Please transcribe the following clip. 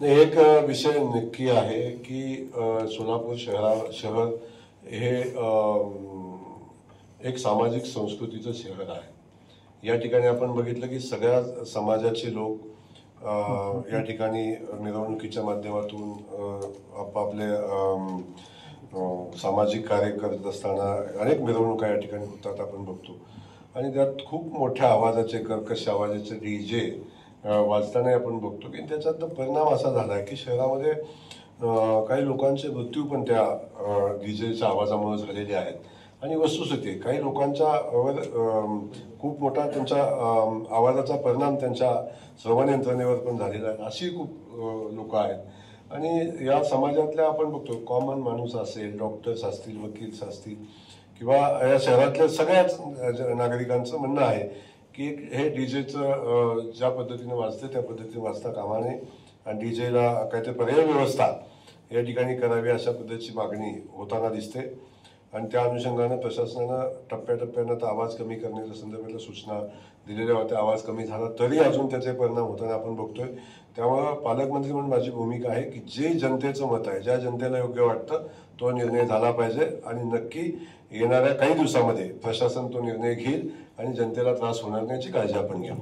एक विषय नक्की आहे की सोलापूर शहर हे एक सामाजिक संस्कृतीचं शहर आहे। या ठिकाणी आपण बघितलं की सगळ्या समाजाचे लोक या ठिकाणी मिरवणुकीच्या माध्यमातून आपापले सामाजिक कार्य करत असताना अनेक मिरवणुका या ठिकाणी होतात आपण बघतो। आणि त्यात खूप मोठ्या आवाजाचे कर्कश आवाजाचे डीजे वाजताना आपण बघतो की त्याच्यात परिणाम असा झाला आहे की शहरामध्ये काही लोकांचे मृत्यू पण त्या डीजेच्या आवाजामुळे झालेले आहेत। आणि वस्तुस्थिती काही लोकांच्या खूप मोठा त्यांच्या आवाजाचा परिणाम त्यांच्या श्रवण यंत्रणेवर पण झालेला आहे। अशी खूप लोक आहेत आणि या समाजातल्या आपण बघतो कॉमन माणूस असेल, डॉक्टर्स असतील, वकील्स असतील किंवा या शहरातल्या सगळ्याच नागरिकांचं म्हणणं आहे की हे डीजेचं ज्या पद्धतीने वाजते त्या पद्धतीने वाजता कामा नये आणि डीजेला काहीतरी पर्याय व्यवस्था या ठिकाणी करावी अशा पद्धतीची मागणी होताना दिसते। आणि त्या अनुषंगानं प्रशासनानं टप्प्याटप्प्यानं तर आवाज कमी करण्याच्या संदर्भातल्या सूचना दिलेल्या होत्या। आवाज कमी झाला तरी अजून त्याचे परिणाम होताना आपण बघतोय। त्यामुळं पालकमंत्री म्हणून माझी भूमिका आहे की जे जनतेचं मत आहे, ज्या जनतेला योग्य वाटतं तो निर्णय झाला पाहिजे आणि नक्की येणाऱ्या काही दिवसामध्ये प्रशासन तो निर्णय घेईल आणि जनतेला त्रास होणार नाही याची काळजी आपण घ्या।